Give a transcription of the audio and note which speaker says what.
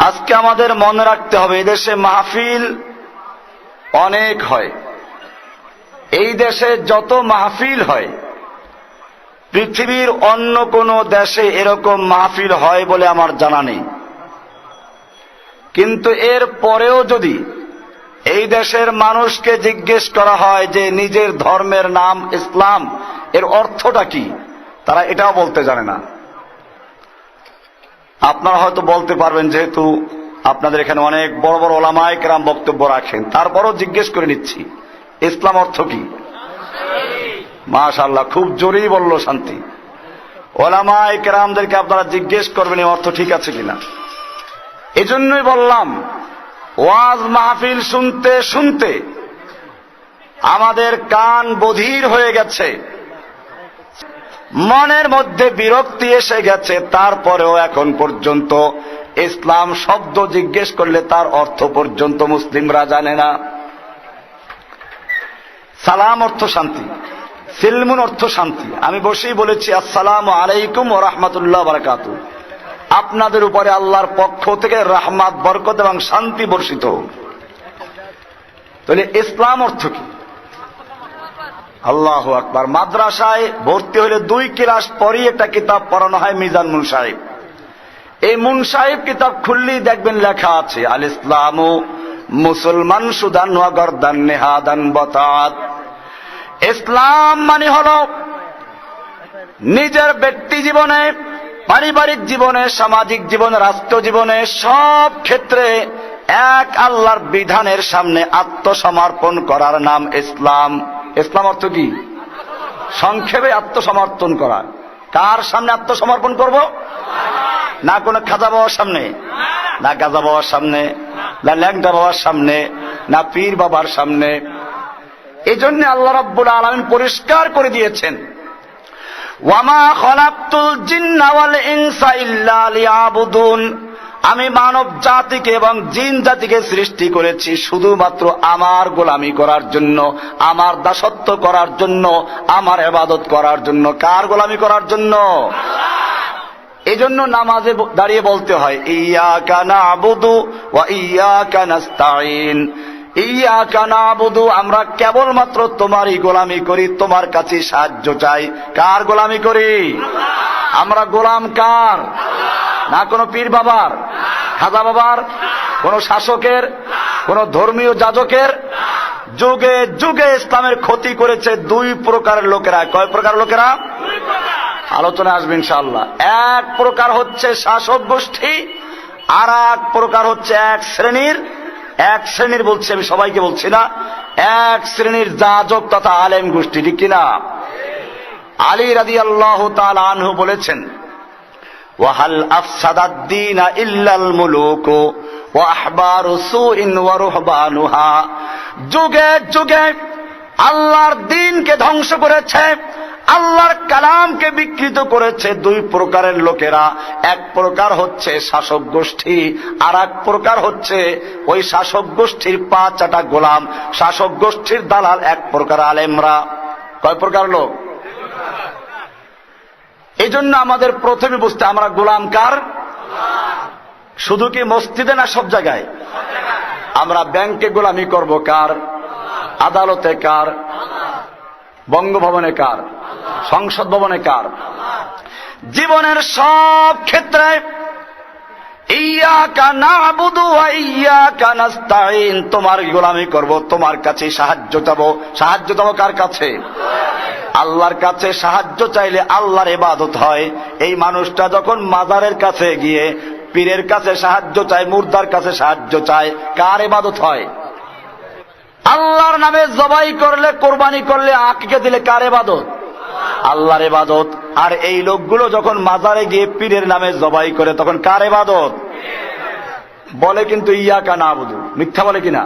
Speaker 1: আজকে আমাদের মনে রাখতে হবে, এদেশে মাহফিল অনেক হয়। এই দেশে যত মাহফিল হয়, পৃথিবীর অন্য কোন দেশে এরকম মাহফিল হয় বলে আমার জানা নেই। কিন্তু এর পরেও যদি এই দেশের মানুষকে জিজ্ঞেস করা হয় যে নিজের ধর্মের নাম ইসলাম, এর অর্থটা কি, তারা এটাও বলতে জানে না। আপনারা হয়তো বলতে পারবেন, যেহেতু আপনাদের এখানে অনেক বড় বড় ওলামায়ে কেরাম বক্তব্য রাখেন, তারপরও জিজ্ঞেস করে নিচ্ছি, ইসলাম অর্থ কি? মাশাআল্লাহ, খুব জোরেই বলল শান্তি। ওলামায়ে কেরামদেরকে আপনারা জিজ্ঞেস করবেন এই অর্থ ঠিক আছে কিনা। এজন্যই বললাম, ওয়াজ মাহফিল শুনতে শুনতে আমাদের কান বধির হয়ে গেছে, মনের মধ্যে বিরক্তি এসে গেছে, তারপরেও এখন পর্যন্ত ইসলাম শব্দ জিজ্ঞেস করলে তার অর্থ পর্যন্ত মুসলিমরা জানে না। সালাম অর্থ শান্তি, সিলমুন অর্থ শান্তি। আমি বসেই বলেছি আসসালামু আলাইকুম ওয়া রাহমাতুল্লাহ ওয়া বারাকাতুহু, আপনাদের উপরে আল্লাহর পক্ষ থেকে রহমত, বরকত এবং শান্তি বর্ষিত হোক। তাহলে ইসলাম অর্থ কি? আল্লাহু আকবার। মাদ্রাসায় ভর্তি হলে 2 ক্লাস পরই একটা কিতাব পড়ানো হয়, মিজান মুনসাহিব। এই মুনসাহিব কিতাব খুললেই দেখবেন লেখা আছে আল ইসলামু মুসলমান সুদান ওয়া গরদান নেহাদান বতাত। ইসলাম মানে হলো নিজের ব্যক্তি জীবনে, পারিবারিক জীবনে, সামাজিক জীবনে, রাষ্ট্র জীবনে, সব ক্ষেত্রে এক আল্লাহর বিধানের সামনে আত্মসমর্পণ করার নাম ইসলাম। ইসলাম অর্থ কি? সংক্ষেপে আত্মসমর্পণ করা। কার সামনে আত্মসমর্পণ করব? না কোনো খাজা বাবার সামনে, না গাজা বাবার সামনে, না ল্যাংটা বাবার সামনে, না পীর বাবার সামনে। এই জন্য আল্লাহ রাব্বুল আলামিন পরিষ্কার করে দিয়েছেন, ওয়ামা খলাকতুল জিন্না ওয়াল ইনসা ইল্লা লিয়াবুদুন, আমি মানব জাতিকে এবং জিন জাতিকে সৃষ্টি করেছি শুধুমাত্র আমার গোলামি করার জন্য, আমার দাসত্ব করার জন্য, আমার ইবাদত করার জন্য। কার গোলামি করার জন্য? এই জন্য নামাজে দাঁড়িয়ে বলতে হয় ইয়াকা না'বুদু ওয়া ইয়াকা নাস্তাঈন। ইয়াকা না'বুদু, আমরা কেবলমাত্র তোমারই গোলামি করি, তোমার কাছে সাহায্য চাই। কার গোলামি করি? আমরা গোলাম কার? না কোনো পীর বাবার, খাজা বাবার, কোন শাসকের, কোন ধর্মীয় যাজকের। যুগে যুগে ইসলামের ক্ষতি করেছে 2 প্রকারের লোকেরা। কয় প্রকার লোকেরা? আলোচনা আসবে ইনশাআল্লাহ। এক প্রকার হচ্ছে শাসক গোষ্ঠী, আর এক প্রকার হচ্ছে এক শ্রেণীর বলছি, আমি সবাইকে বলছি না, এক শ্রেণীর যাজক তথা আলেম গোষ্ঠী। ঠিক কিনা? আলী রাদিয়াল্লাহু তাআলা আনহু বলেছেন, ওয়াহাল আফসাদাদ-দীন ইল্লাল মুলুকু ওয়া আহবারু সুইন ওয়া রুহবানুহা। যুগে যুগে আল্লাহর দ্বীনকে ধ্বংস করেছে, আল্লাহর কালামকে বিকৃত করেছে 2 প্রকারের লোকেরা। এক প্রকার হচ্ছে শাসক গোষ্ঠী, আর এক প্রকার হচ্ছে ওই শাসক গোষ্ঠীর পা চাটা গোলাম, শাসক গোষ্ঠীর দালাল এক প্রকার আলেমরা। কয় প্রকার লোক? এই জন্য আমাদের প্রথমে বুঝতে, আমরা গোলাম কার? শুধু কি মসজিদে না সব জায়গায়? আমরা ব্যাংকে গোলামি করব কার? আদালতে কার? বঙ্গভবনে কার? সংসদ ভবনে কার? জীবনের সব ক্ষেত্রে ইয়াকা না'বুদু ওয়া ইয়াকা নাস্তাঈন, তোমার গোলামি করব, তোমার কাছে সাহায্য চাবো। সাহায্য চাবো কার কাছে? আল্লাহর কাছে সাহায্য চাইলে আল্লাহর ইবাদত হয়। এই মানুষটা যখন মাজারের কাছে গিয়ে পীরের কাছে সাহায্য চায়, মুর্দার কাছে সাহায্য চায়, কার ইবাদত হয়? আল্লাহর নামে জবাই করলে, কোরবানি করলে, আকিকা দিলে কার ইবাদত? আল্লাহর ইবাদত। আর এই লোকগুলো যখন মাজারে গিয়ে পীরের নামে জবাই করে, তখন কার ইবাদত? বলে কিন্তু ইয়াকা না'বুদু, মিথ্যা বলে কিনা?